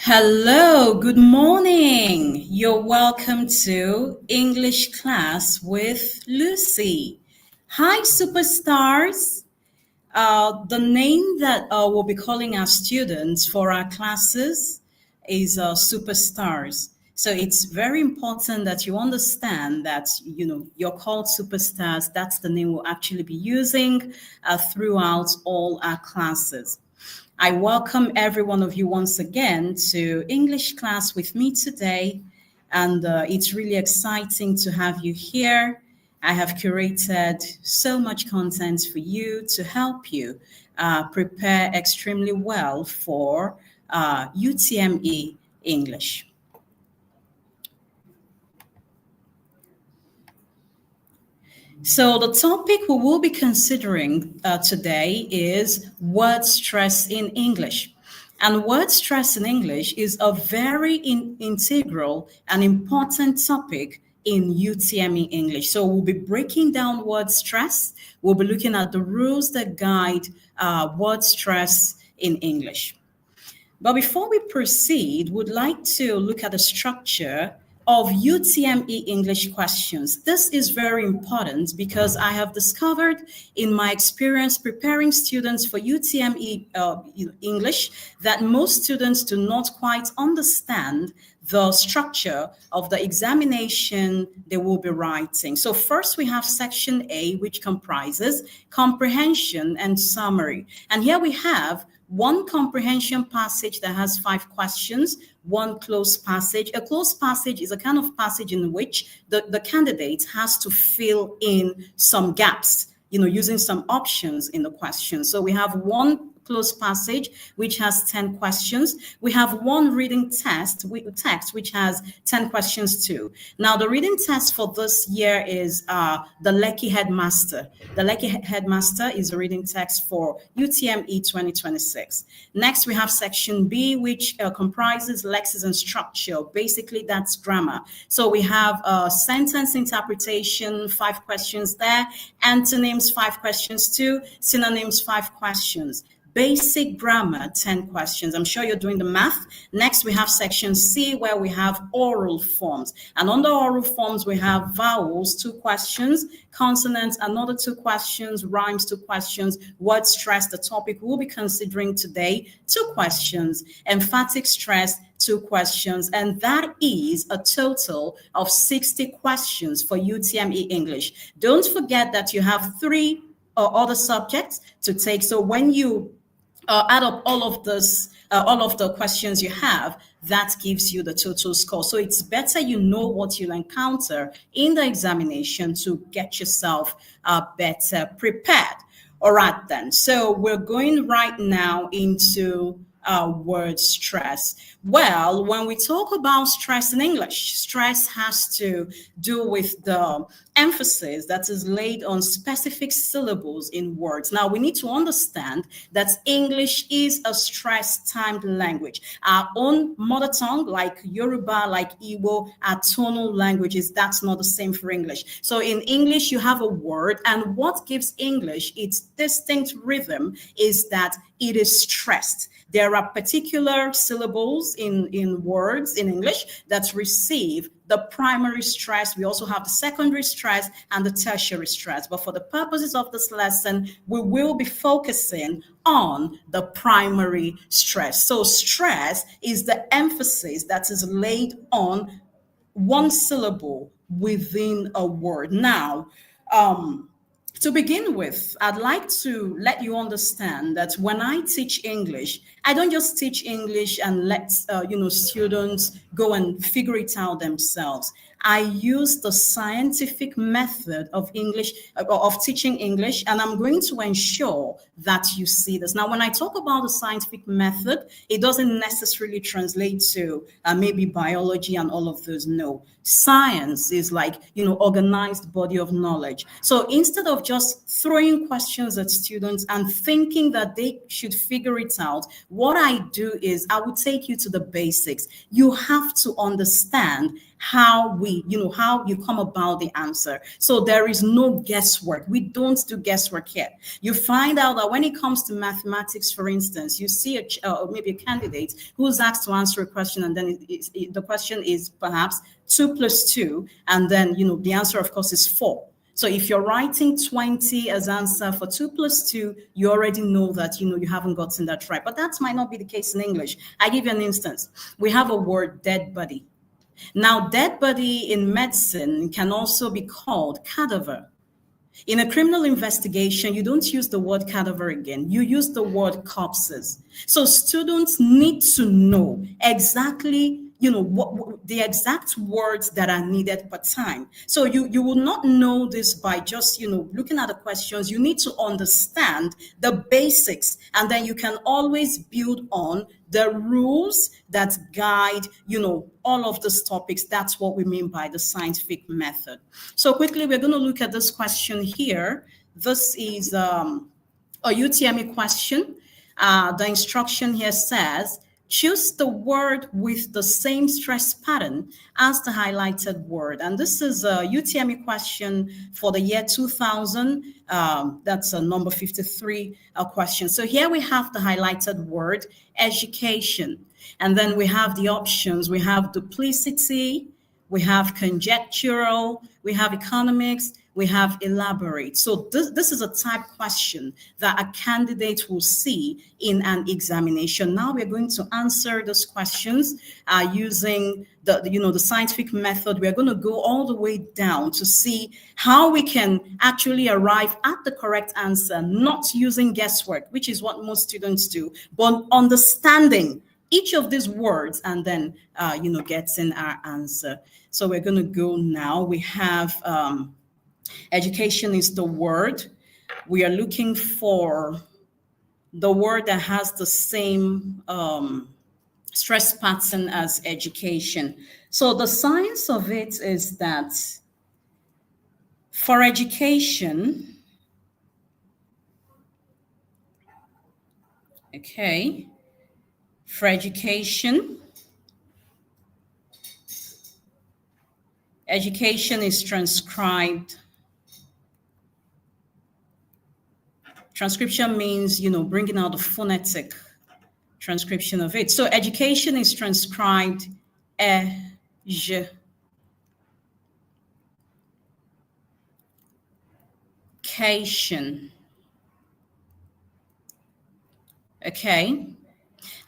Hello, good morning. You're welcome to English class with Lucy. Hi, superstars. The name that we'll be calling our students for our classes is superstars. So it's very important that you understand that you're called superstars. That's the name we'll actually be using throughout all our classes. I welcome every one of you once again to English class with me today. And it's really exciting to have you here. I have curated so much content for you to help you prepare extremely well for UTME English. So, the topic we will be considering today is word stress in English. And word stress in English is a very integral and important topic in UTME English. So, we'll be breaking down word stress, we'll be looking at the rules that guide word stress in English. But before we proceed, would like to look at the structure of UTME English questions. This is very important because I have discovered in my experience preparing students for UTME English that most students do not quite understand the structure of the examination they will be writing. So first we have section A, which comprises comprehension and summary. And here we have one comprehension passage that has 5 questions, one closed passage. A closed passage is a kind of passage in which the candidate has to fill in some gaps, using some options in the question. So we have one closed passage which has 10 questions. We have one reading text which has 10 questions too. Now the reading test for this year is the Lekki Headmaster. The Lekki Headmaster is a reading text for UTME 2026. Next we have section B, which comprises lexis and structure. Basically that's grammar. So we have sentence interpretation, 5 questions there, antonyms 5 questions too, synonyms 5 questions. Basic grammar, 10 questions. I'm sure you're doing the math. Next, we have section C where we have oral forms. And under oral forms, we have vowels, 2 questions, consonants, another 2 questions, rhymes, 2 questions, word stress, the topic we'll be considering today, 2 questions, emphatic stress, 2 questions. And that is a total of 60 questions for UTME English. Don't forget that you have 3 other subjects to take. So when you add up all of this, all of the questions you have, that gives you the total score. So it's better you know what you'll encounter in the examination to get yourself better prepared. All right, then. So we're going right now into word stress. Well, when we talk about stress in English, stress has to do with the emphasis that is laid on specific syllables in words. Now, we need to understand that English is a stress-timed language. Our own mother tongue, like Yoruba, like Igbo, are tonal languages. That's not the same for English. So in English, you have a word, and what gives English its distinct rhythm is that it is stressed. There are particular syllables in words in English that receive the primary stress. We also have the secondary stress and the tertiary stress. But for the purposes of this lesson, we will be focusing on the primary stress. So stress is the emphasis that is laid on one syllable within a word. Now, to begin with, I'd like to let you understand that when I teach English, I don't just teach English and let students go and figure it out themselves. I use the scientific method of teaching English, and I'm going to ensure that you see this. Now, when I talk about the scientific method, it doesn't necessarily translate to maybe biology and all of those. No, science is like organized body of knowledge. So instead of just throwing questions at students and thinking that they should figure it out what I do is I will take you to the basics. You have to understand how how you come about the answer. So there is no guesswork. We don't do guesswork here. You find out that when it comes to mathematics, for instance, you see maybe a candidate who's asked to answer a question, and then the question is perhaps 2 plus 2, and then the answer, of course, is 4. So if you're writing 20 as answer for 2 plus 2, you already know that you haven't gotten that right. But that might not be the case in English. I give you an instance. We have a word, dead body. Now, dead body in medicine can also be called cadaver. In a criminal investigation, you don't use the word cadaver again. You use the word corpses. So students need to know exactly what the exact words that are needed per time. So you will not know this by just looking at the questions. You need to understand the basics, and then you can always build on the rules that guide all of these topics. That's what we mean by the scientific method. So quickly, we're going to look at this question here. This is a UTME question. The instruction here says, choose the word with the same stress pattern as the highlighted word. And this is a UTME question for the year 2000. That's a number 53 question. So here we have the highlighted word, education. And then we have the options. We have duplicity, we have conjectural, we have economics, we have elaborate. So this is a type question that a candidate will see in an examination. Now we're going to answer those questions using the scientific method. We're going to go all the way down to see how we can actually arrive at the correct answer, not using guesswork, which is what most students do, but understanding each of these words and then getting our answer. So we're going to go now. We have education is the word. We are looking for the word that has the same stress pattern as education. So the science of it is that for education, for education is transcribed. Transcription means, bringing out the phonetic transcription of it. So education is transcribed education. Okay.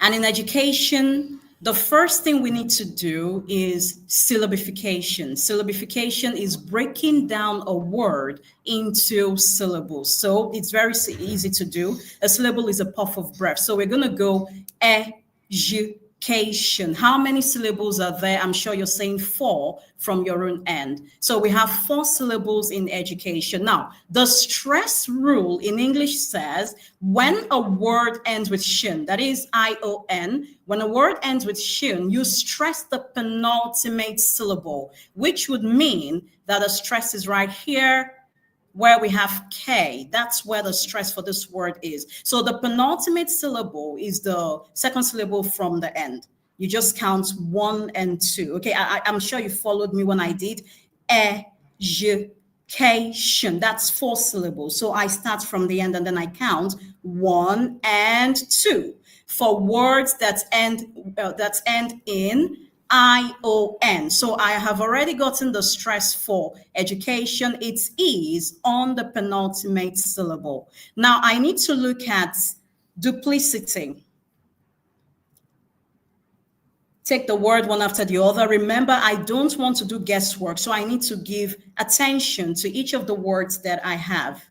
And in education, the first thing we need to do is syllabification. Syllabification is breaking down a word into syllables. So it's very easy to do. A syllable is a puff of breath. So we're going to go education. How many syllables are there? I'm sure you're saying 4 from your own end. So we have 4 syllables in education. Now, the stress rule in English says when a word ends with shin, that is ION, when a word ends with shin, you stress the penultimate syllable, which would mean that the stress is right here, where we have K. That's where the stress for this word is. So the penultimate syllable is the second syllable from the end. You just count 1 and 2. Okay, I'm sure you followed me when I did education. That's 4 syllables. So I start from the end and then I count 1 and 2. For words that end in ION. So I have already gotten the stress for education. It is on the penultimate syllable. Now I need to look at duplicity. Take the word one after the other. Remember, I don't want to do guesswork, so I need to give attention to each of the words that I have.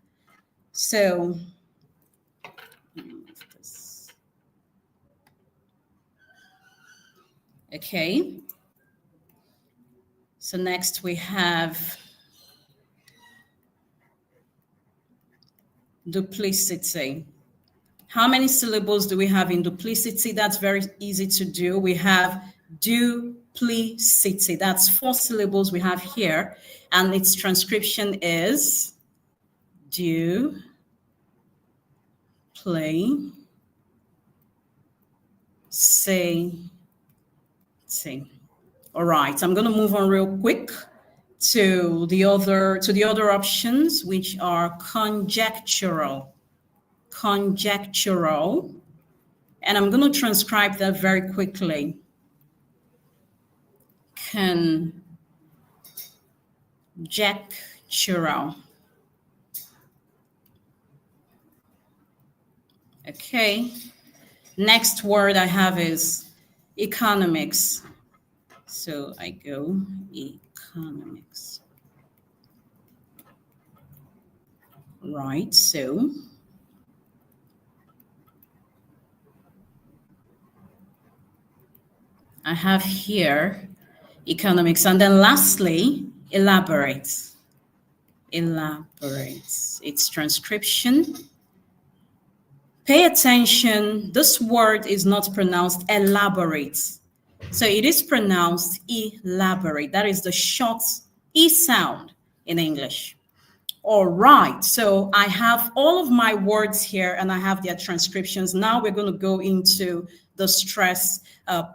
So okay. So next we have duplicity. How many syllables do we have in duplicity? That's very easy to do. We have duplicity. That's 4 syllables we have here. And its transcription is duplicity. All right, I'm going to move on real quick to the other options, which are conjectural. Conjectural. And I'm going to transcribe that very quickly. Conjectural. Okay. Next word I have is economics. So I go economics. Right, so I have here economics, and then lastly, elaborate. Elaborate. It's transcription. Pay attention, this word is not pronounced elaborate. So it is pronounced elaborate. That is the short E sound in English. All right, so I have all of my words here and I have their transcriptions. Now we're going to go into the stress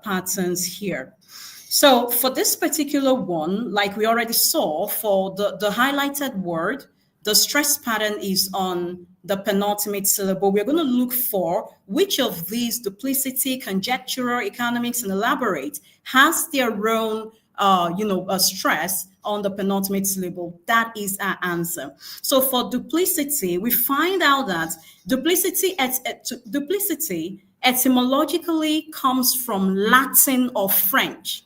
patterns here. So for this particular one, like we already saw, for the highlighted word, the stress pattern is on the penultimate syllable. We're going to look for which of these, duplicity, conjectural, economics, and elaborate, has their own a stress on the penultimate syllable. That is our answer. So for duplicity, we find out that duplicity etymologically comes from Latin or French.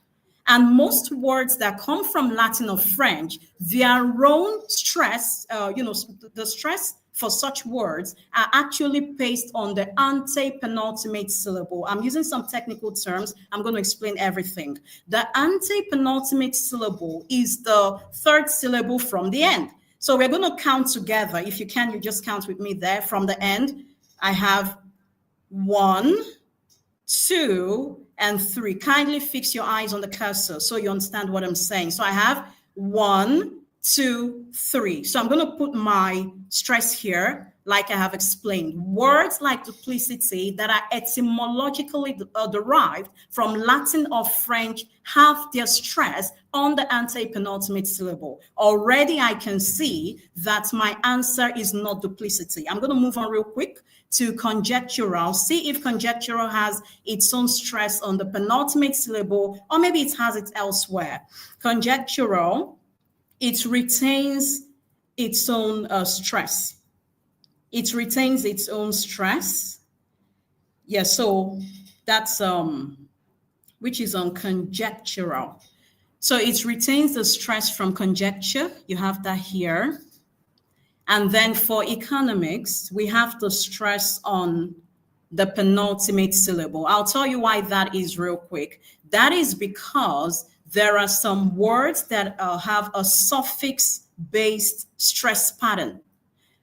And most words that come from Latin or French, their own stress, the stress for such words are actually based on the antepenultimate syllable. I'm using some technical terms. I'm going to explain everything. The antepenultimate syllable is the third syllable from the end. So we're going to count together. If you can, you just count with me there from the end. I have 1, 2, and 3. Kindly fix your eyes on the cursor so you understand what I'm saying. So I have 1, 2, 3. So I'm going to put my stress here, like I have explained. Words like duplicity that are etymologically derived from Latin or French have their stress on the antepenultimate syllable. Already I can see that my answer is not duplicity. I'm going to move on real quick to conjectural. See if conjectural has its own stress on the penultimate syllable, or maybe it has it elsewhere. Conjectural, it retains its own stress. It retains its own stress. Yeah, so that's which is on conjectural. So it retains the stress from conjecture. You have that here. And then for economics, we have the stress on the penultimate syllable. I'll tell you why that is real quick. That is because there are some words that have a suffix-based stress pattern.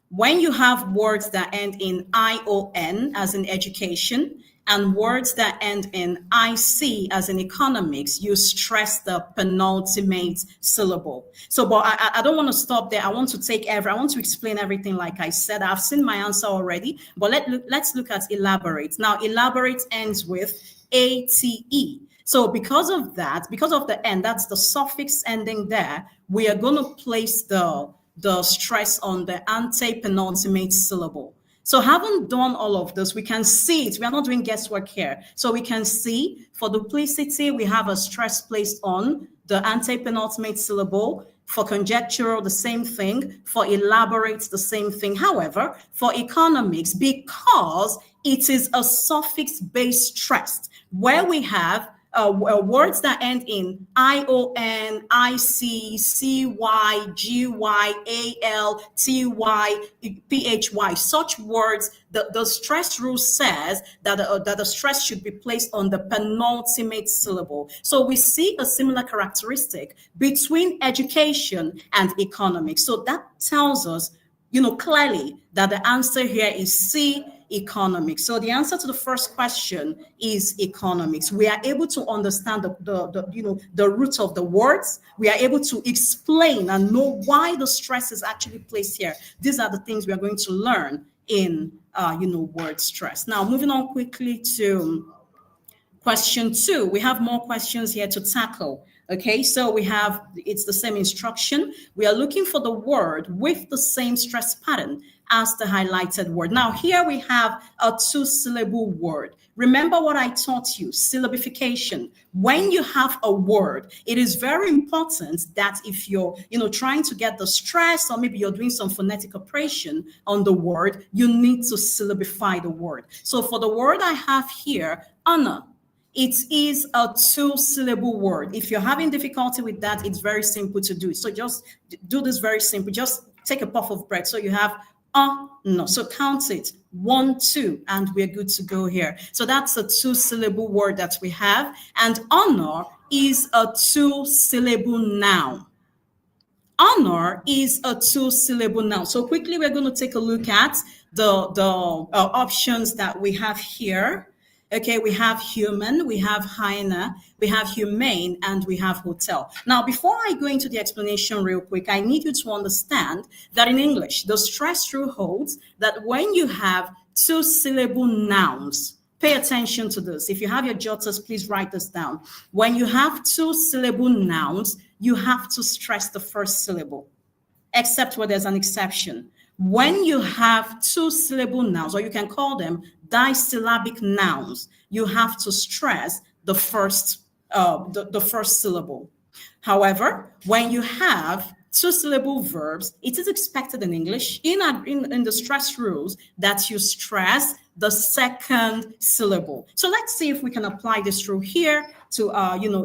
When you have words that end in ION, as in education, and words that end in IC, as in economics, you stress the penultimate syllable. So, but I don't want to stop there. I want to explain everything like I said. I've seen my answer already, but let's look at elaborate. Now, elaborate ends with ATE. So because of the end, that's the suffix ending there, we are going to place the stress on the antepenultimate syllable. So having done all of this, we can see it. We are not doing guesswork here. So we can see for duplicity, we have a stress placed on the antepenultimate syllable. For conjectural, the same thing. For elaborate, the same thing. However, for economics, because it is a suffix-based stress, where we have words that end in ION, IC, CY, GY, AL, TY, PHY. Such words, the stress rule says that the stress should be placed on the penultimate syllable. So we see a similar characteristic between education and economics. So that tells us, clearly that the answer here is C, economics. So the answer to the first question is economics. We are able to understand the root of the words. We are able to explain and know why the stress is actually placed here. These are the things we are going to learn in word stress. Now, moving on quickly to Question 2, we have more questions here to tackle. Okay, so we have, it's the same instruction. We are looking for the word with the same stress pattern as the highlighted word. Now, here we have a 2-syllable word. Remember what I taught you, syllabification. When you have a word, it is very important that if you're, trying to get the stress, or maybe you're doing some phonetic operation on the word, you need to syllabify the word. So for the word I have here, honor, it is a 2-syllable word. If you're having difficulty with that, it's very simple to do. So just do this very simple. Just take a puff of breath. So you have no. So count it 1, 2, and we're good to go here. So that's a 2-syllable word that we have. And honor is a 2-syllable noun. Honor is a 2-syllable noun. So quickly, we're going to take a look at the options that we have here. Okay, we have human, we have hyena, we have humane, and we have hotel. Now, before I go into the explanation real quick, I need you to understand that in English, the stress rule holds that when you have 2-syllable nouns, pay attention to this. If you have your jotters, please write this down. When you have 2-syllable nouns, you have to stress the first syllable, except where there's an exception. When you have 2-syllable nouns, or you can call them disyllabic nouns, you have to stress the first syllable. However, when you have 2-syllable verbs, it is expected in English, in the stress rules, that you stress the second syllable. So let's see if we can apply this rule here to,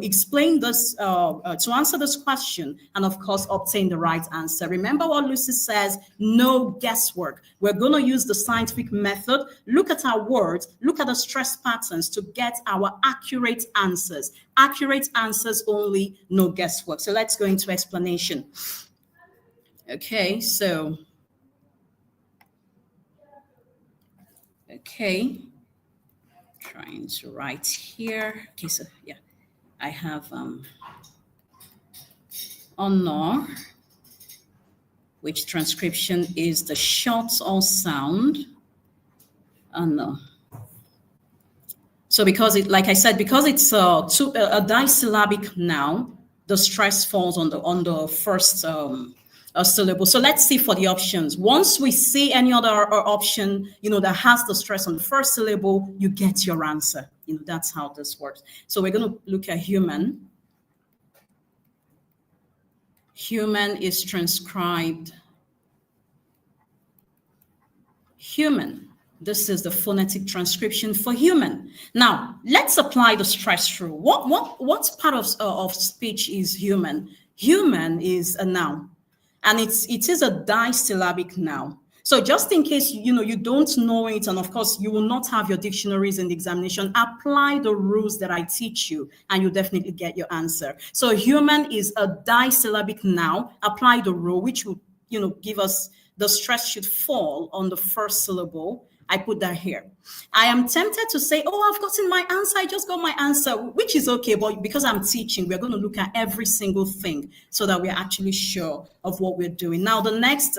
explain this, to answer this question, and of course, obtain the right answer. Remember what Lucy says, no guesswork. We're going to use the scientific method, look at our words, look at the stress patterns to get our accurate answers. Accurate answers only, no guesswork. So let's go into explanation. Okay, so, trying to write here. Okay, so yeah, I have honor, which transcription is the short or sound honor. So because it, like I said, because it's a disyllabic noun, the stress falls on the first syllable. So let's see for the options. Once we see any other option, that has the stress on the first syllable, you get your answer. That's how this works. So we're going to look at human. Human is transcribed human. This is the phonetic transcription for human. Now, let's apply the stress rule. What part of speech is human? Human is a noun, and it is a disyllabic noun. So just in case you don't know it, and of course you will not have your dictionaries in the examination, apply the rules that I teach you, and you definitely get your answer. So human is a disyllabic noun. Apply the rule, which will give us the stress should fall on the first syllable. I put that here. I am tempted to say, oh, I've gotten my answer. I just got my answer, which is okay. But because I'm teaching, we're going to look at every single thing so that we're actually sure of what we're doing. Now, the next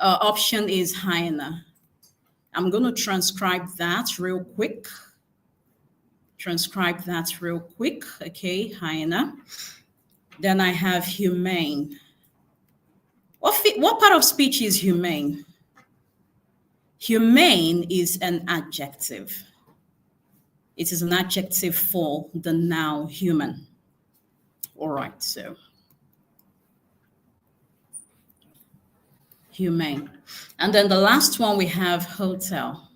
option is hyena. I'm going to transcribe that real quick. Okay, hyena. Then I have humane. What part of speech is humane? Humane is an adjective. It is an adjective for the noun human. All right, so humane. And then the last one we have hotel.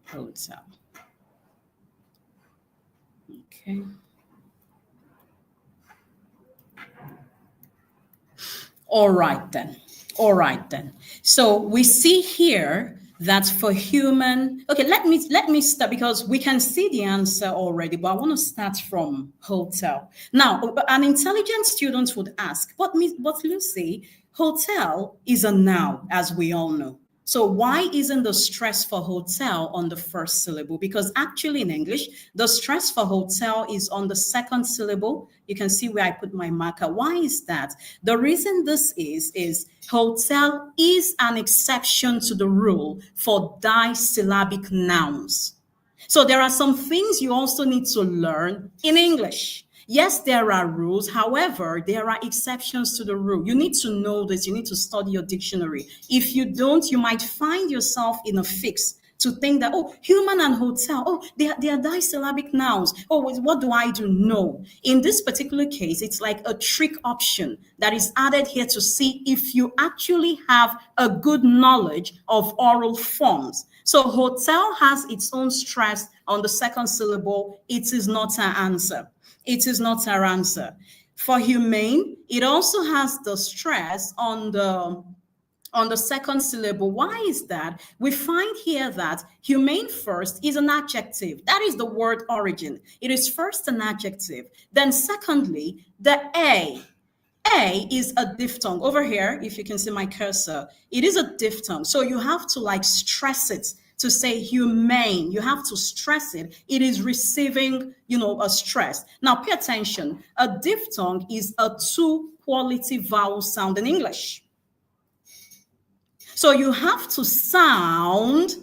Hotel. Okay. All right then. So we see here that for human, okay, let me start, because we can see the answer already, but I want to start from hotel. Now, an intelligent student would ask, but Lucy, hotel is a noun, as we all know. So why isn't the stress for hotel on the first syllable? Because actually in English, the stress for hotel is on the second syllable. You can see where I put my marker. Why is that? The reason this is hotel is an exception to the rule for disyllabic nouns. So there are some things you also need to learn in English. Yes, there are rules. However, there are exceptions to the rule. You need to know this. You need to study your dictionary. If you don't, you might find yourself in a fix to think that, oh, human and hotel, oh, they are disyllabic nouns. Oh, what do I do? No. In this particular case, it's like a trick option that is added here to see if you actually have a good knowledge of oral forms. So hotel has its own stress on the second syllable. It is not an answer. It is not our answer. For humane, it also has the stress on the second syllable. Why is that? We find here that humane first is an adjective. That is the word origin. It is first an adjective. Then secondly, the A is a diphthong. Over here, if you can see my cursor, it is a diphthong. So you have to like stress it to say humane. You have to stress it. It is receiving, a stress. Now pay attention. A diphthong is a two-quality vowel sound in English. So you have to sound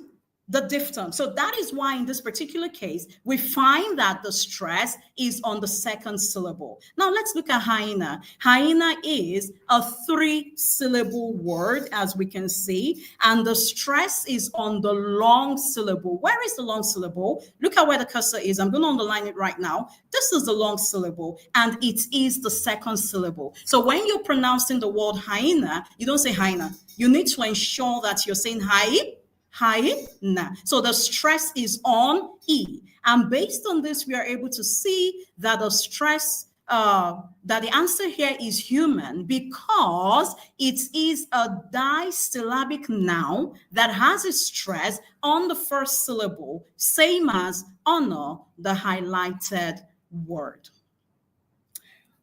the diphthong. So that is why in this particular case, we find that the stress is on the second syllable. Now let's look at hyena. Hyena is a 3-syllable word, as we can see, and the stress is on the long syllable. Where is the long syllable? Look at where the cursor is. I'm going to underline it right now. This is the long syllable, and it is the second syllable. So when you're pronouncing the word hyena, you don't say hyena. You need to ensure that you're saying hyena. So the stress is on E. And based on this, we are able to see that the stress, that the answer here is human, because it is a disyllabic noun that has a stress on the first syllable, same as honor, the highlighted word.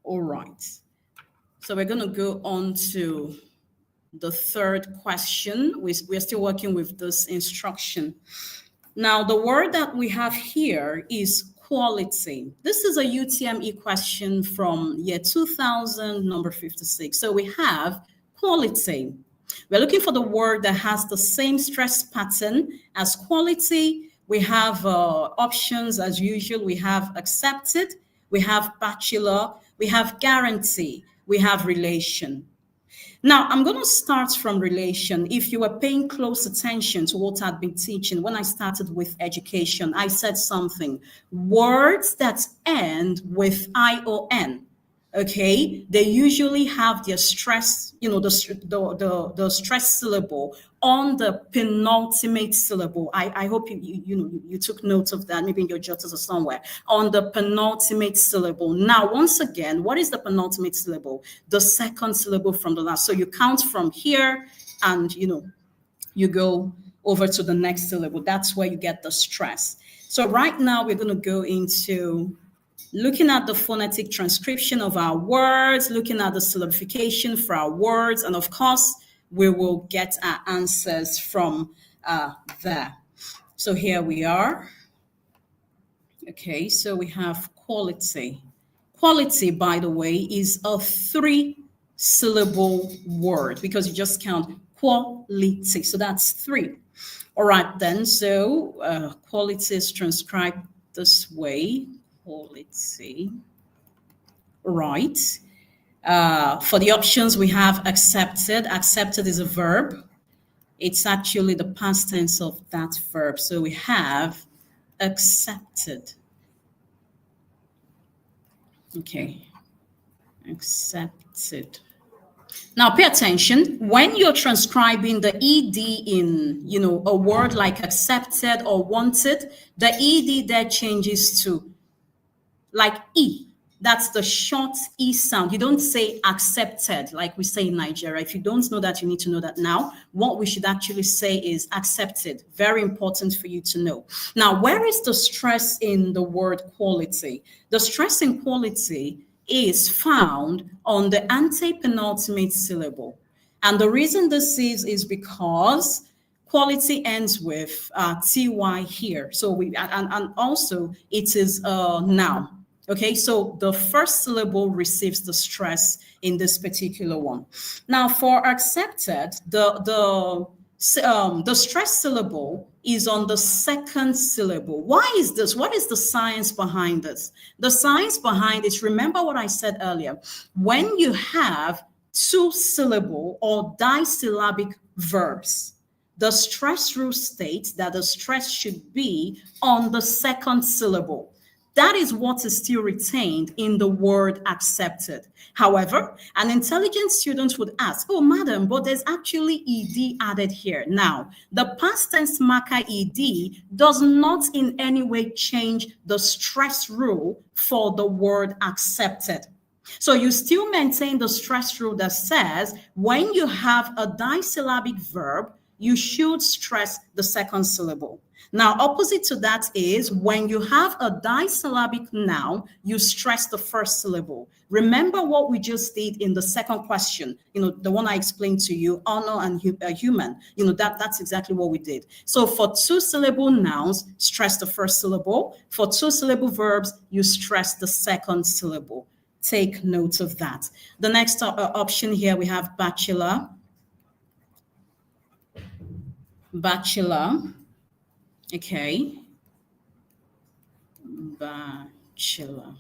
All right. So we're going to go on to the third question. We're still working with this instruction. Now, the word that we have here is quality. This is a UTME question from year 2000, number 56. So we have quality. We're looking for the word that has the same stress pattern as quality. We have options as usual. We have accepted, we have bachelor, we have guarantee, we have relation. Now, I'm going to start from relation. If you were paying close attention to what I've been teaching when I started with education, I said something. Words that end with ION, okay, they usually have their stress, the stress syllable on the penultimate syllable. I hope you took note of that, maybe in your jotters or somewhere, on the penultimate syllable. Now, once again, what is the penultimate syllable? The second syllable from the last. So you count from here and, you go over to the next syllable. That's where you get the stress. So right now we're going to go into looking at the phonetic transcription of our words, looking at the syllabification for our words, and of course, we will get our answers from there. So here we are. Okay, so we have quality. Quality, by the way, is a 3-syllable word because you just count quality. So that's 3. All right, then. So quality is transcribed this way. Quality. Right. For the options, we have accepted. Accepted is a verb. It's actually the past tense of that verb. So we have accepted. Okay. Accepted. Now pay attention. When you're transcribing the ED in, a word like accepted or wanted, the ED there changes to like E. That's the short E sound. You don't say accepted like we say in Nigeria. If you don't know that, you need to know that now. What we should actually say is accepted. Very important for you to know. Now, where is the stress in the word quality? The stress in quality is found on the antepenultimate syllable. And the reason this is because quality ends with ty here. So and also it is a noun. Okay, so the first syllable receives the stress in this particular one. Now, for accepted, the the stress syllable is on the second syllable. Why is this? What is the science behind this? The science behind it, remember what I said earlier. When you have two syllable or disyllabic verbs, the stress rule states that the stress should be on the second syllable. That is what is still retained in the word accepted. However, an intelligent student would ask, oh, madam, but there's actually ed added here. Now, the past tense marker ed does not in any way change the stress rule for the word accepted. So you still maintain the stress rule that says when you have a disyllabic verb, you should stress the second syllable. Now, opposite to that is when you have a disyllabic noun, you stress the first syllable. Remember what we just did in the second question, the one I explained to you, honor and human, that's exactly what we did. So for two-syllable nouns, stress the first syllable. For two-syllable verbs, you stress the second syllable. Take note of that. The next option here, we have bachelor. Bachelor. Okay. Bachelor.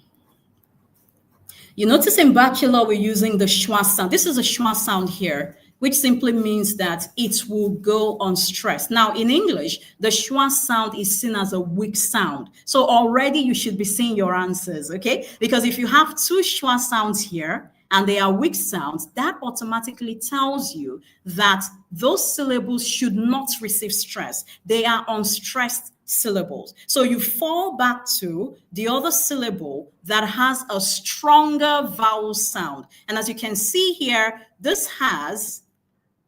You notice in bachelor, we're using the schwa sound. This is a schwa sound here, which simply means that it will go on stress. Now, in English, the schwa sound is seen as a weak sound. So already you should be seeing your answers, okay? Because if you have two schwa sounds here, and they are weak sounds, that automatically tells you that those syllables should not receive stress. They are unstressed syllables. So you fall back to the other syllable that has a stronger vowel sound. And as you can see here, this has,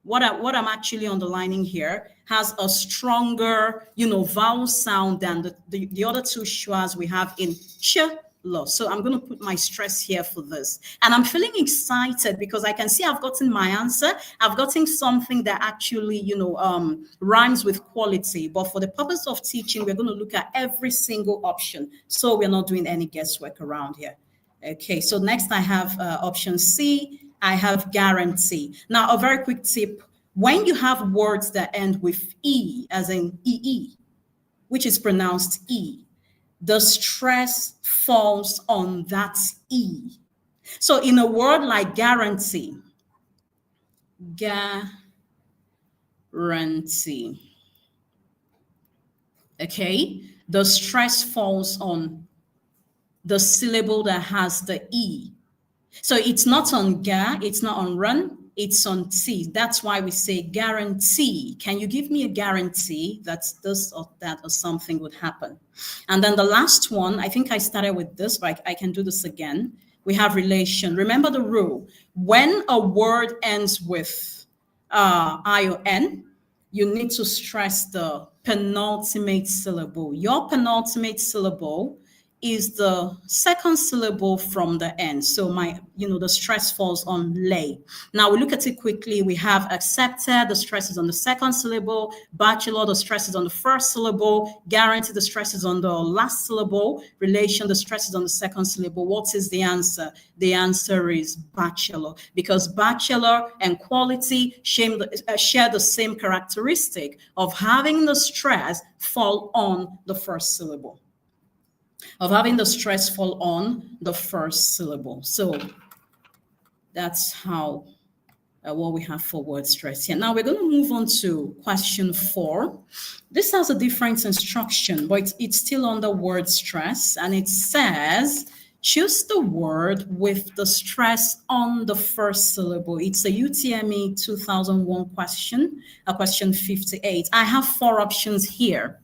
what I'm actually underlining here, has a stronger, vowel sound than the other two schwas we have in ch, lo. So I'm going to put my stress here for this. And I'm feeling excited because I can see I've gotten my answer. I've gotten something that actually, rhymes with quality. But for the purpose of teaching, we're going to look at every single option. So we're not doing any guesswork around here. Okay, so next I have option C. I have guarantee. Now, a very quick tip. When you have words that end with E, as in EE, which is pronounced E, the stress falls on that E. So in a word like guarantee, okay, the stress falls on the syllable that has the E. So it's not on ga, it's not on run, it's on T. That's why we say guarantee. Can you give me a guarantee that this or that or something would happen? And then the last one, I think I started with this, but I can do this again. We have relation. Remember the rule. When a word ends with I or N, you need to stress the penultimate syllable. Your penultimate syllable is the second syllable from the end. So the stress falls on lay. Now we look at it quickly. We have accepted, the stress is on the second syllable. Bachelor, the stress is on the first syllable. Guarantee, the stress is on the last syllable. Relation, the stress is on the second syllable. What is the answer? The answer is bachelor, because bachelor and quality share the same characteristic of having the stress fall on the first syllable. So that's how what we have for word stress here. Now we're going to move on to question 4. This has a different instruction, but it's still under word stress, and it says choose the word with the stress on the first syllable. It's a UTME 2001 question, question 58. I have 4 options here.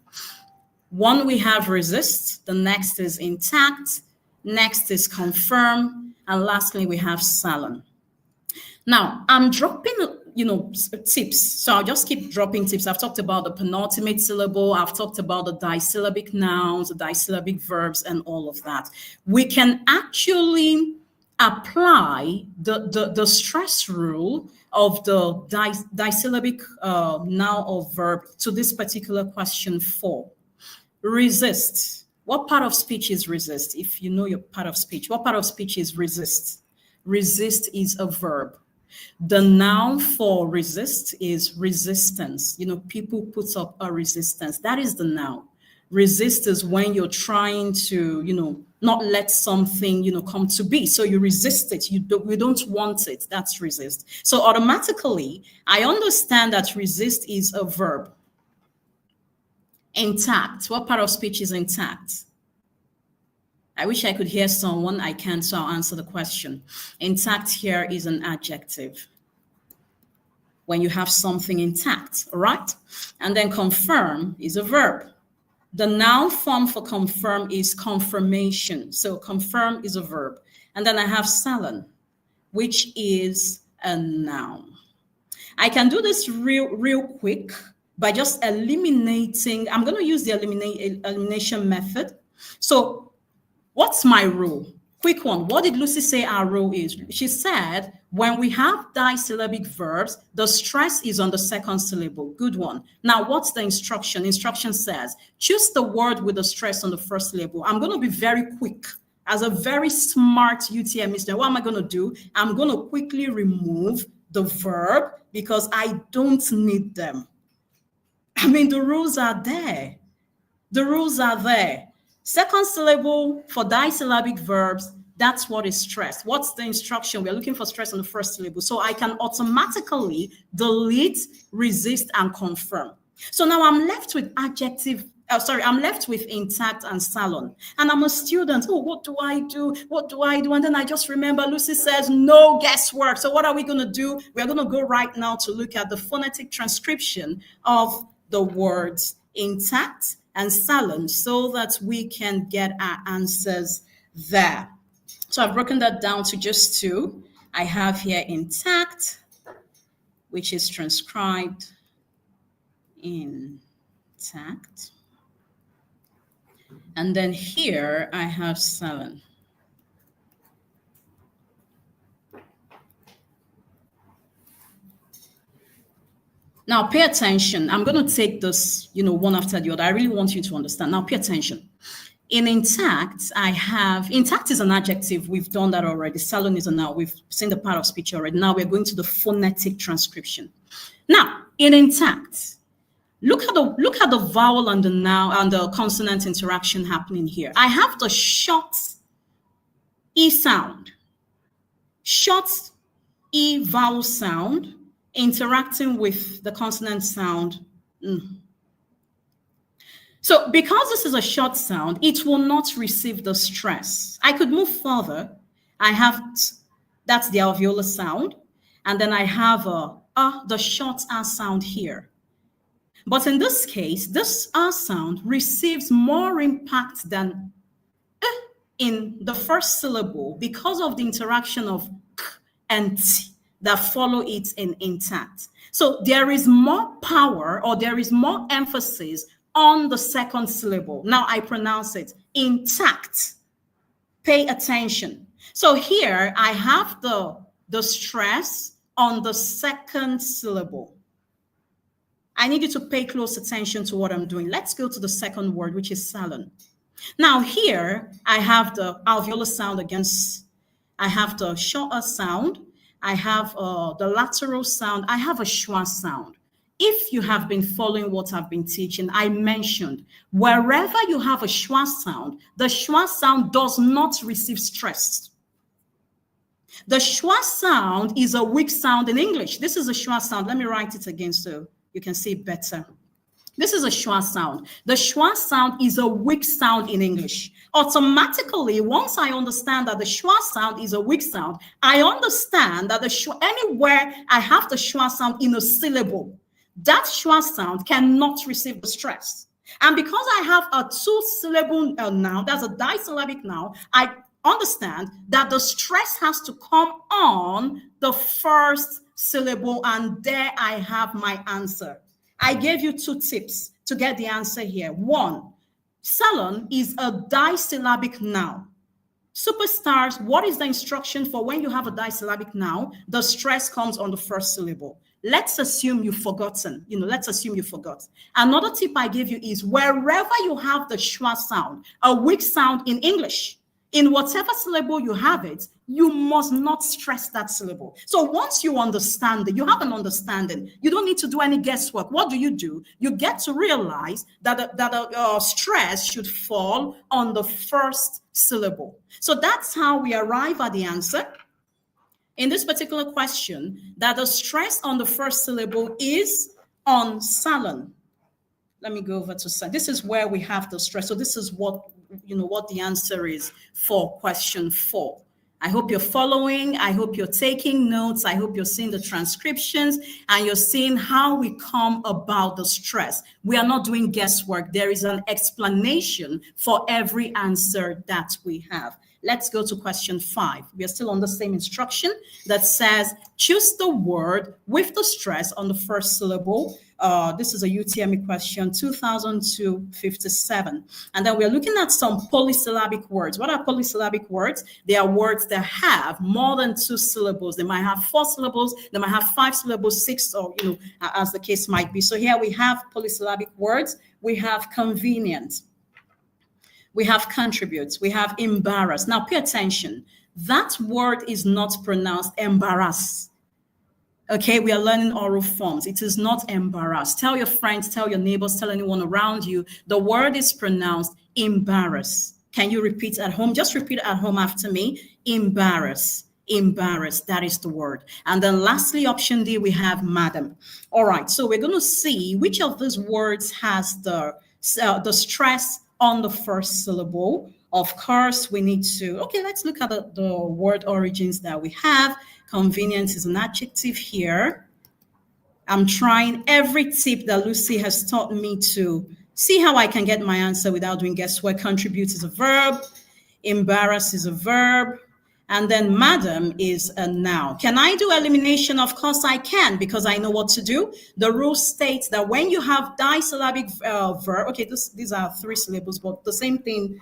1, we have resist. The next is intact. Next is confirm. And lastly, we have sullen. Now, I'm dropping, tips. So I'll just keep dropping tips. I've talked about the penultimate syllable. I've talked about the disyllabic nouns, the disyllabic verbs, and all of that. We can actually apply the stress rule of the disyllabic noun or verb to this particular question 4. Resist. What part of speech is resist? If you know your part of speech, what part of speech is resist? Resist is a verb. The noun for resist is resistance. People put up a resistance. That is the noun. Resist is when you're trying to, not let something, come to be. So you resist it. You don't want it. That's resist. So automatically, I understand that resist is a verb. Intact. What part of speech is intact? I wish I could hear someone. I can't, so I'll answer the question. Intact here is an adjective. When you have something intact, all right? And then confirm is a verb. The noun form for confirm is confirmation. So confirm is a verb. And then I have salon, which is a noun. I can do this real quick by just eliminating. I'm going to use the elimination method. So what's my rule? Quick one. What did Lucy say our rule is? She said, when we have disyllabic verbs, the stress is on the second syllable. Good one. Now, what's the instruction? Instruction says, choose the word with the stress on the first syllable. I'm going to be very quick. As a very smart UTM student, what am I going to do? I'm going to quickly remove the verb because I don't need them. I mean, the rules are there. The rules are there. Second syllable for disyllabic verbs, that's what is stressed. What's the instruction? We're looking for stress on the first syllable. So I can automatically delete, resist, and confirm. So now I'm left with I'm left with intact and salon. And I'm a student. Oh, what do I do? What do I do? And then I just remember Lucy says no guesswork. So what are we going to do? We're going to go right now to look at the phonetic transcription of the words intact and salon so that we can get our answers there. So I've broken that down to just two. I have here intact, which is transcribed intact. And then here I have salon. Now pay attention. I'm going to take this, one after the other. I really want you to understand. Now pay attention. In intact, I have, intact is an adjective. We've done that already. Salon is a noun. We've seen the part of speech already. Now we're going to the phonetic transcription. Now, in intact, look at the vowel and the noun and the consonant interaction happening here. I have the short E sound, short E vowel sound interacting with the consonant sound. So because this is a short sound, it will not receive the stress. I could move further. I have, that's the alveolar sound. And then I have the short R sound here. But in this case, this R sound receives more impact than in the first syllable because of the interaction of k and t that follow it in intact. So there is more power or there is more emphasis on the second syllable. Now I pronounce it intact. Pay attention. So here I have the stress on the second syllable. I need you to pay close attention to what I'm doing. Let's go to the second word, which is salon. Now here I have the alveolar sound against, I have the shorter sound, I have the lateral sound, I have a schwa sound. If you have been following what I've been teaching, I mentioned wherever you have a schwa sound, the schwa sound does not receive stress. The schwa sound is a weak sound in English. This is a schwa sound. Let me write it again so you can see it better. This is a schwa sound. The schwa sound is a weak sound in English. Automatically, once I understand that the schwa sound is a weak sound, I understand that anywhere I have the schwa sound in a syllable, that schwa sound cannot receive the stress. And because I have a two-syllable noun, that's a disyllabic noun, I understand that the stress has to come on the first syllable, and there I have my answer. I gave you two tips to get the answer here. One, salon is a disyllabic noun. Superstars, what is the instruction for when you have a disyllabic noun? The stress comes on the first syllable. Let's assume you've forgotten. Let's assume you forgot. Another tip I give you is wherever you have the schwa sound, a weak sound in English, In whatever syllable you have it, you must not stress that syllable. So once you understand it, you have an understanding, you don't need to do any guesswork. What do? You get to realize that stress should fall on the first syllable. So that's how we arrive at the answer in this particular question, that the stress on the first syllable is on Salon. Let me go over to Salon. This is where we have the stress. So this is what the answer is for question 4. I hope you're following. I hope you're taking notes. I hope you're seeing the transcriptions and you're seeing how we come about the stress. We are not doing guesswork. There is an explanation for every answer that we have. Let's go to question 5. We are still on the same instruction that says, choose the word with the stress on the first syllable. This is a UTME question, 2002-57. And then we're looking at some polysyllabic words. What are polysyllabic words? They are words that have more than 2 syllables. They might have 4 syllables. They might have 5 syllables, 6, or, as the case might be. So here we have polysyllabic words. We have convenient. We have contribute. We have embarrass. Now pay attention. That word is not pronounced embarrass. Okay, we are learning oral forms. It is not embarrass. Tell your friends, tell your neighbors, tell anyone around you. The word is pronounced embarrass. Can you repeat at home? Just repeat at home after me. Embarrass. Embarrass. That is the word. And then lastly, option D, we have madam. All right, so we're going to see which of these words has the stress on the first syllable. Of course, we need to, okay, let's look at the word origins that we have. Convenience is an adjective here. I'm trying every tip that Lucy has taught me to see how I can get my answer without doing guesswork. Contribute is a verb. Embarrass is a verb. And then madam is a noun. Can I do elimination? Of course I can, because I know what to do. The rule states that when you have disyllabic verb, okay, these are 3 syllables, but the same thing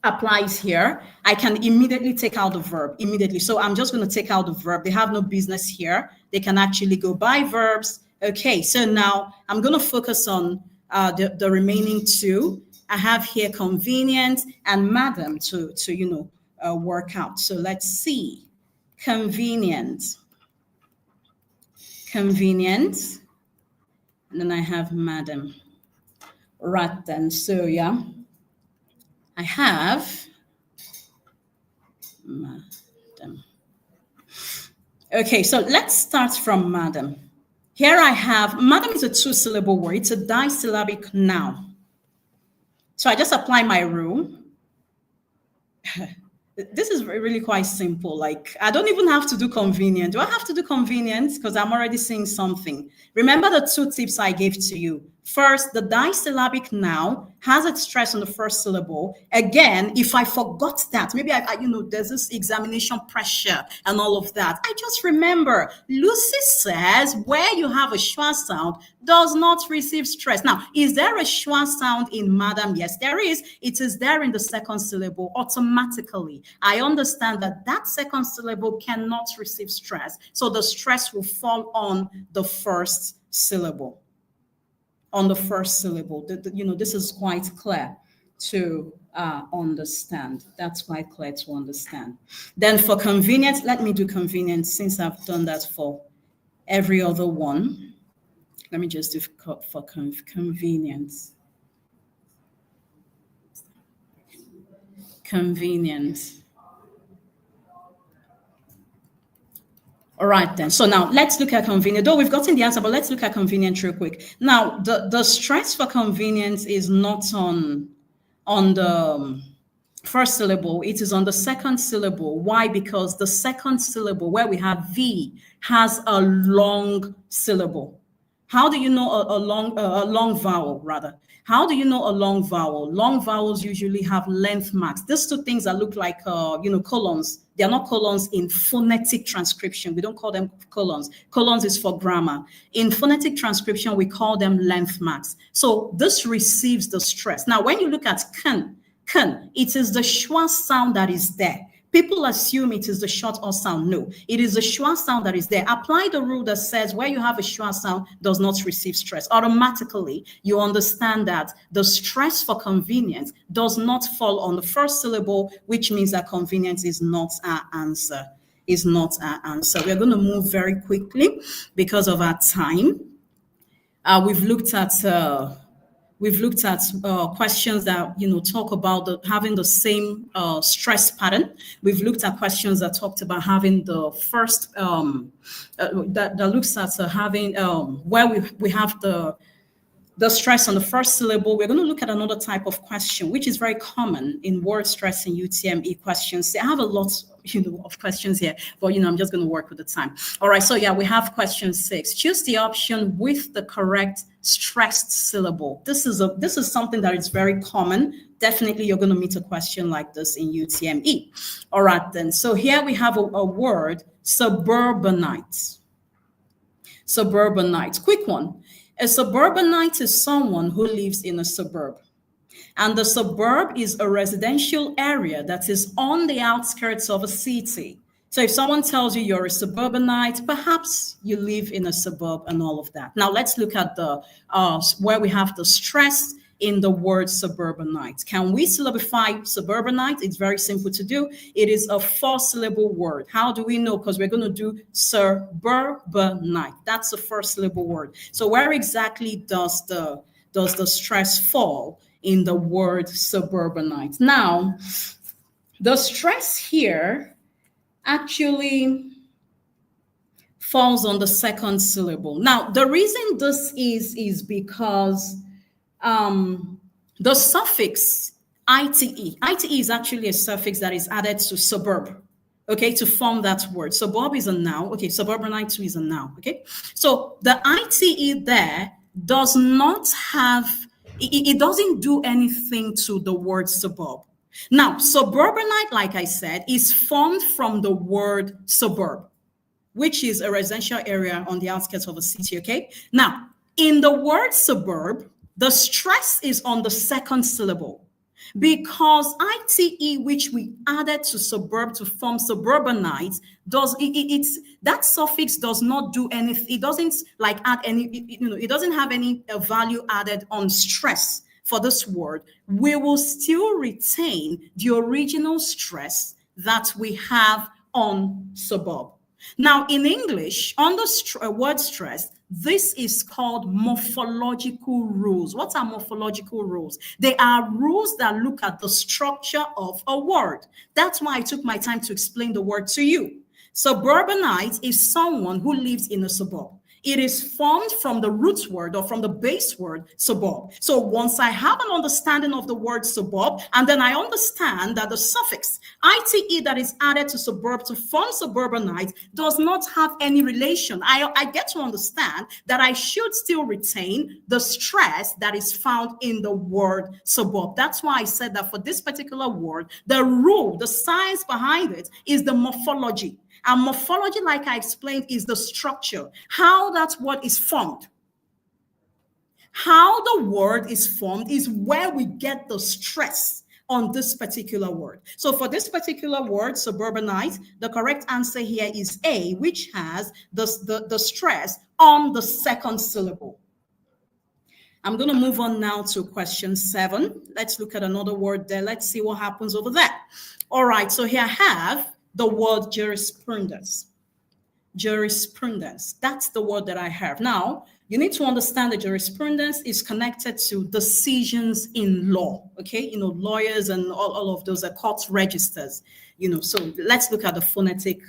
applies here. I can immediately take out the verb, immediately. So I'm just going to take out the verb. They have no business here. They can actually go by verbs. Okay, so now I'm going to focus on the remaining 2. I have here convenient and madam to work out. So let's see. Convenient. And then I have madam. Right then. So yeah, I have madam. Okay, so let's start from madam. Here I have, madam is a 2-syllable word. It's a disyllabic noun. So I just apply my rule. This is really quite simple. Like, I don't even have to do convenient. Do I have to do convenient? Because I'm already seeing something. Remember the 2 tips I gave to you. First, the disyllabic noun has its stress on the first syllable. Again, if I forgot that, maybe there's this examination pressure and all of that. I just remember Lucy says where you have a schwa sound does not receive stress. Now, is there a schwa sound in madam? Yes, there is. It is there in the second syllable automatically. I understand that second syllable cannot receive stress. So the stress will fall on the first syllable. On the first syllable. This is quite clear to understand. That's quite clear to understand. Then for convenience, let me do convenience since I've done that for every other one. Let me just do for convenience. Convenience. All right, then. So now let's look at convenient. Though we've gotten the answer, but let's look at convenient real quick. Now, the stress for convenience is not on the first syllable. It is on the second syllable. Why? Because the second syllable, where we have V, has a long syllable. How do you know a long vowel, rather? How do you know a long vowel? Long vowels usually have length marks. These 2 things that look like, colons. They are not colons in phonetic transcription. We don't call them colons. Colons is for grammar. In phonetic transcription, we call them length marks. So this receives the stress. Now, when you look at kun, it is the schwa sound that is there. People assume it is the short or sound. No, it is the schwa sound that is there. Apply the rule that says where you have a schwa sound does not receive stress. Automatically, you understand that the stress for convenience does not fall on the first syllable, which means that convenience is not our answer. Is not our answer. We're going to move very quickly because of our time. We've looked at questions that talk about having the same stress pattern. We've looked at questions that talked about having the first that looks at having where we have the stress on the first syllable. We're going to look at another type of question, which is very common in word stress in UTME questions. I have a lot of questions here, but I'm just going to work with the time. All right, so yeah, we have question 6. Choose the option with the correct stressed syllable. This is something that is very common. Definitely you're going to meet a question like this in UTME. All right then, so here we have a word, suburbanite. Suburbanite, quick one. A suburbanite is someone who lives in a suburb. And the suburb is a residential area that is on the outskirts of a city. So if someone tells you you're a suburbanite, perhaps you live in a suburb and all of that. Now let's look at the where we have the stress in the word suburbanite. Can we syllabify suburbanite? It's very simple to do. It is a 4-syllable word. How do we know? Because we're going to do suburbanite. That's the first syllable word. So where exactly does the stress fall in the word suburbanite? Now, the stress here actually falls on the second syllable. Now, the reason this is because the suffix ite is actually a suffix that is added to suburb, okay, to form that word. Suburb is a noun, okay, suburbanite too is a noun, okay. So the ite there does not have, it doesn't do anything to the word suburb. Now, suburbanite, like I said, is formed from the word suburb, which is a residential area on the outskirts of a city, okay. Now, in the word suburb, the stress is on the second syllable because ite, which we added to suburb to form suburbanite, that suffix does not do anything. It doesn't like add any, it doesn't have any value added on stress for this word. We will still retain the original stress that we have on suburb. Now, in English, on the word stress, this is called morphological rules. What are morphological rules? They are rules that look at the structure of a word. That's why I took my time to explain the word to you. Suburbanite is someone who lives in a suburb. It is formed from the root word or from the base word suburb. So once I have an understanding of the word suburb, and then I understand that the suffix ite that is added to suburb to form suburbanite does not have any relation, I get to understand that I should still retain the stress that is found in the word suburb. That's why I said that for this particular word, the rule, the science behind it is the morphology. And morphology, like I explained, is the structure, how that word is formed. How the word is formed is where we get the stress on this particular word. So for this particular word, suburbanite, the correct answer here is A, which has the stress on the second syllable. I'm going to move on now to question 7. Let's look at another word there. Let's see what happens over there. All right, so here I have the word jurisprudence. Jurisprudence, that's the word that I have. Now, you need to understand that jurisprudence is connected to decisions in law, okay? Lawyers and all of those are court registers, so let's look at the phonetic,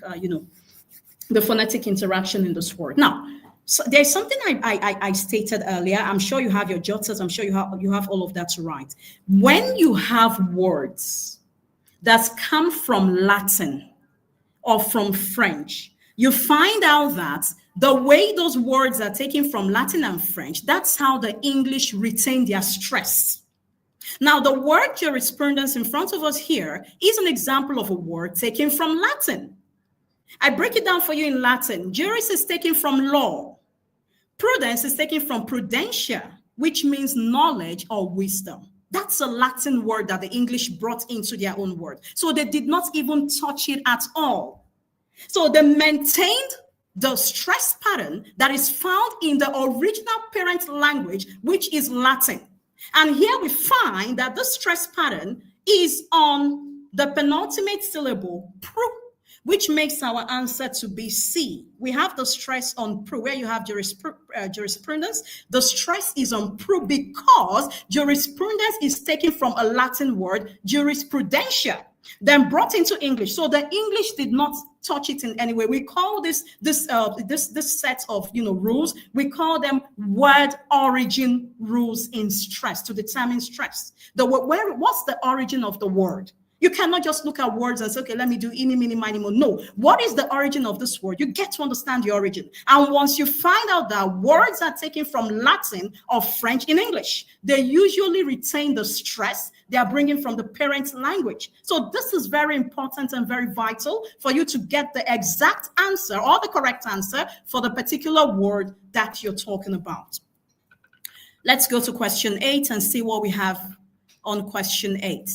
the phonetic interaction in this word. Now, so there's something I stated earlier. I'm sure you have your jotters. I'm sure you have all of that to write. When you have words that come from Latin or from French, you find out that the way those words are taken from Latin and French, that's how the English retain their stress. Now, the word jurisprudence in front of us here is an example of a word taken from Latin. I break it down for you in Latin. Juris is taken from law. Prudence is taken from prudentia, which means knowledge or wisdom. That's a Latin word that the English brought into their own word. So they did not even touch it at all. So they maintained the stress pattern that is found in the original parent language, which is Latin. And here we find that the stress pattern is on the penultimate syllable, pru, which makes our answer to be C. We have the stress on pru, where you have jurisprudence. The stress is on pru because jurisprudence is taken from a Latin word, jurisprudentia, then brought into English. So the English did not touch it in any way. We call this set of rules, we call them word origin rules in stress to determine stress. What's the origin of the word? You cannot just look at words and say, okay, let me do eeny, meeny, miny, mo. No. What is the origin of this word? You get to understand the origin. And once you find out that words are taken from Latin or French in English, they usually retain the stress they are bringing from the parent language. So this is very important and very vital for you to get the exact answer or the correct answer for the particular word that you're talking about. Let's go to question 8 and see what we have on question 8.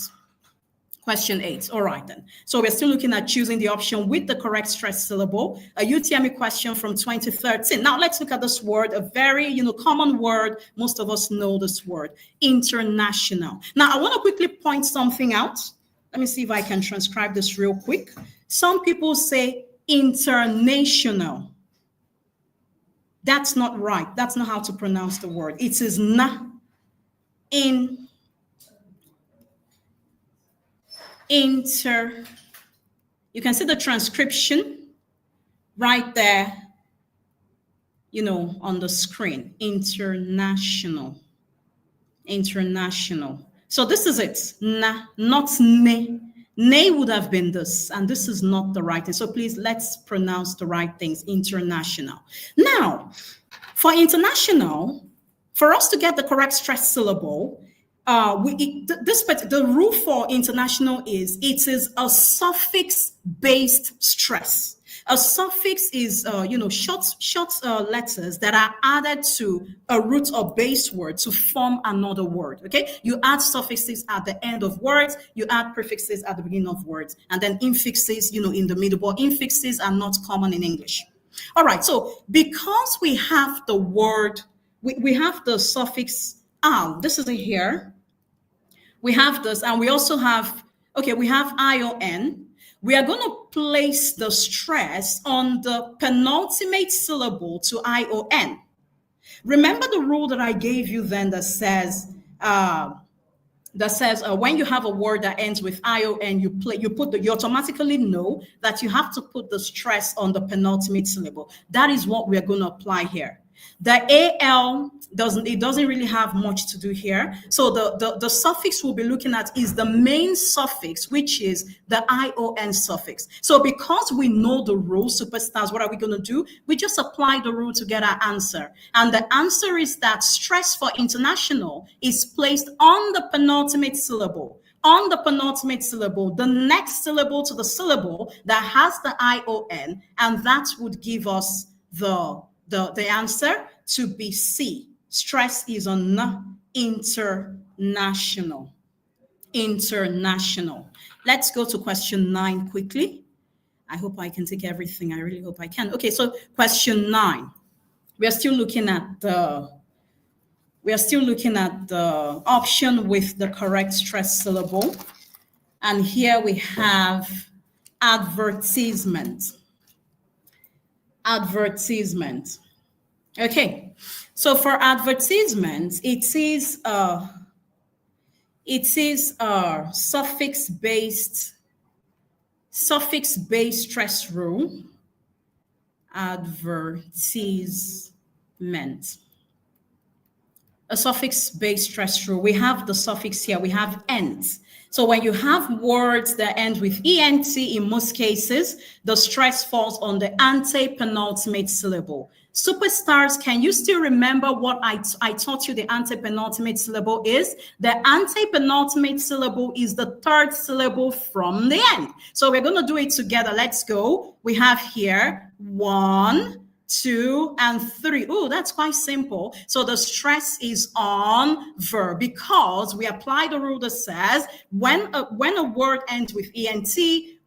Question 8. All right, then. So we're still looking at choosing the option with the correct stress syllable. A UTME question from 2013. Now let's look at this word, a very common word. Most of us know this word, international. Now I want to quickly point something out. Let me see if I can transcribe this real quick. Some people say international. That's not right. That's not how to pronounce the word. It is you can see the transcription right there, on the screen. International. So this is it. Not ne. Ne would have been this, and this is not the right thing. So please, let's pronounce the right things. International. Now, for international, for us to get the correct stress syllable, the rule for international is it is a suffix-based stress. A suffix is, short letters that are added to a root or base word to form another word. Okay, you add suffixes at the end of words, you add prefixes at the beginning of words, and then infixes, in the middle. But infixes are not common in English. All right, so because we have the word, we have the suffix this is here. We have this, and we also have, we have ION. We are going to place the stress on the penultimate syllable to ION. Remember the rule that I gave you then that says when you have a word that ends with ION, you automatically know that you have to put the stress on the penultimate syllable. That is what we are going to apply here. The AL doesn't really have much to do here. So the suffix we'll be looking at is the main suffix, which is the ION suffix. So because we know the rule, superstars, what are we going to do? We just apply the rule to get our answer. And the answer is that stress for international is placed on the penultimate syllable. On the penultimate syllable, the next syllable to the syllable that has the ION, and that would give us the answer to be C. Stress is on international. International. Let's go to question 9 quickly. I hope I can take everything. I really hope I can. Okay, so question 9. We are still looking at the option with the correct stress syllable. And here we have advertisement. Advertisement. Okay, so for advertisement, it is a suffix-based stress rule. Advertisement. A suffix-based stress rule. We have the suffix here. We have ent. So when you have words that end with ENT, in most cases, the stress falls on the antepenultimate syllable. Superstars, can you still remember what I taught you the antepenultimate syllable is? The antepenultimate syllable is the third syllable from the end. So we're going to do it together. Let's go. We have here 1, 2, and 3. Oh, that's quite simple. So the stress is on verb because we apply the rule that says when a word ends with ent,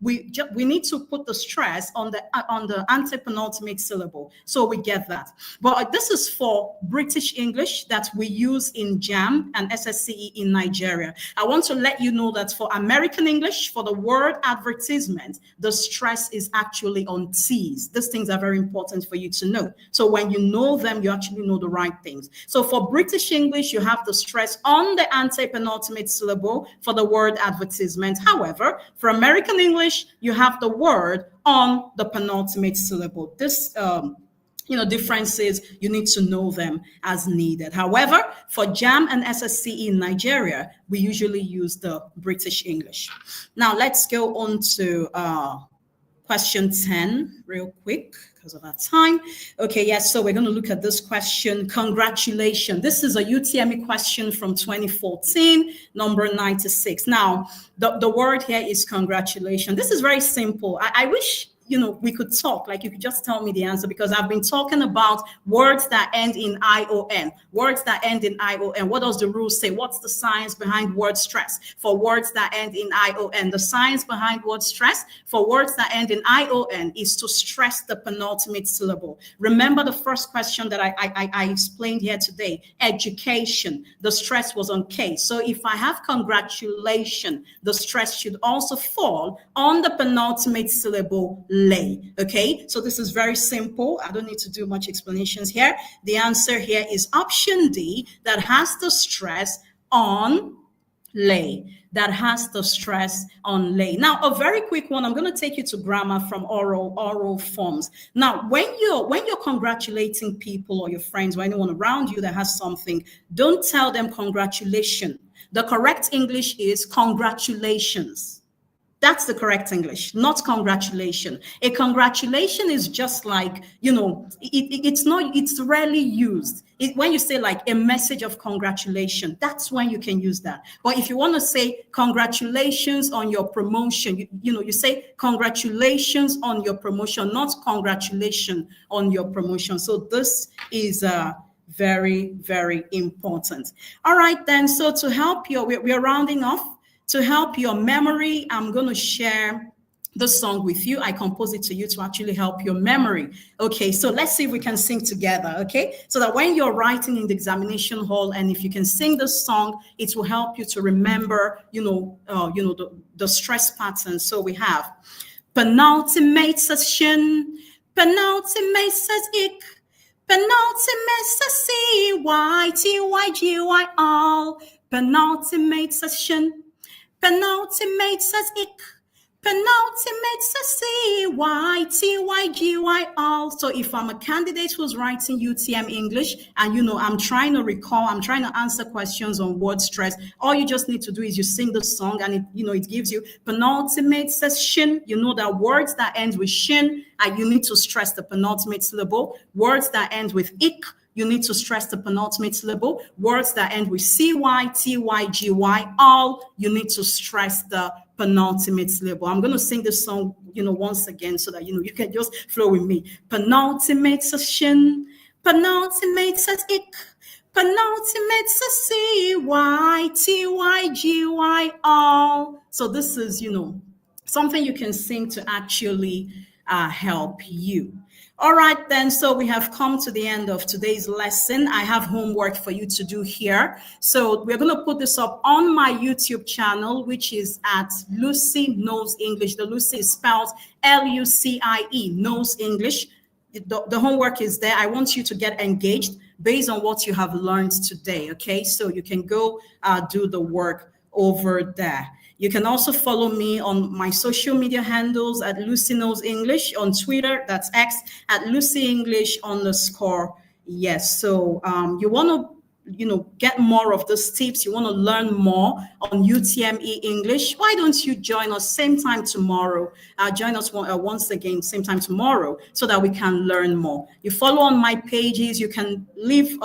we need to put the stress on the antepenultimate syllable. So we get that. But this is for British English that we use in JAM and SSCE in Nigeria. I want to let you know that for American English, for the word advertisement, the stress is actually on T's. These things are very important for you to know. So when you know them, you actually know the right things. So for British English, you have the stress on the antepenultimate syllable for the word advertisement. However, for American English, you have the word on the penultimate syllable. This differences, you need to know them as needed. However, for JAM and SSCE in Nigeria, we usually use the British English. Now let's go on to question 10 real quick because of our time. Okay, yes, so we're going to look at this question. Congratulations. This is a UTME question from 2014, number 96. Now, the word here is congratulations. This is very simple. I wish we could talk, like you could just tell me the answer, because I've been talking about words that end in ION. Words that end in ION. What does the rule say? What's the science behind word stress for words that end in ION? The science behind word stress for words that end in ION is to stress the penultimate syllable. Remember the first question that I explained here today, education. The stress was on K. So if I have congratulation, the stress should also fall on the penultimate syllable lay. Okay, so this is very simple. I don't need to do much explanations here. The answer here is option D, that has the stress on lay. That has the stress on lay. Now, a very quick one. I'm going to take you to grammar from oral forms. Now, when you're congratulating people or your friends or anyone around you that has something, don't tell them congratulations. The correct English is congratulations. That's the correct English, not congratulation. A congratulation is just like, it's rarely used. When you say like a message of congratulation, that's when you can use that. But if you want to say congratulations on your promotion, you say congratulations on your promotion, not congratulations on your promotion. So this is very, very important. All right, then. So to help you, we're rounding off. To help your memory, I'm going to share the song with you. I composed it to you to actually help your memory. Okay, so let's see if we can sing together, okay? So that when you're writing in the examination hall, and if you can sing this song, it will help you to remember, the stress patterns. So we have penultimate session, penultimate says ick, penultimate says C-Y-T-Y-G-Y all, penultimate session, penultimate says ick, penultimate says C-Y-T-Y-G-Y all. So if I'm a candidate who's writing UTM English and I'm trying to recall, I'm trying to answer questions on word stress, all you just need to do is you sing the song and it gives you penultimate says shin. You know that words that end with shin, and you need to stress the penultimate syllable. Words that end with ick, you need to stress the penultimate syllable. Words that end with C-Y-T-Y-G-Y, all, you need to stress the penultimate syllable. I'm going to sing this song, once again so that, you can just flow with me. Penultimate session, penultimate says ick, penultimate says C-Y-T-Y-G-Y, all. So this is, something you can sing to actually help you. All right, then, so we have come to the end of today's lesson. I have homework for you to do here. So we're going to put this up on my YouTube channel, which is at Lucy Knows English. The Lucy is spelled L-U-C-I-E, Knows English. The homework is there. I want you to get engaged based on what you have learned today, okay? So you can go do the work over there. You can also follow me on my social media handles at Lucy Knows English on Twitter. That's X at Lucy English _ yes. So you want to, get more of those tips. You want to learn more on UTME English. Why don't you join us same time tomorrow? Join us once again, same time tomorrow, so that we can learn more. You follow on my pages. You can leave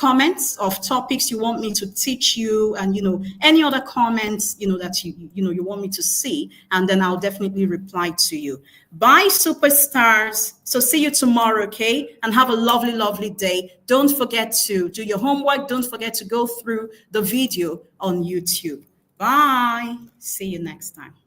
comments of topics you want me to teach you, and any other comments that you want me to see, and then I'll definitely reply to you. Bye, superstars. So see you tomorrow, okay? And have a lovely, lovely day. Don't forget to do your homework. Don't forget to go through the video on YouTube. Bye. See you next time.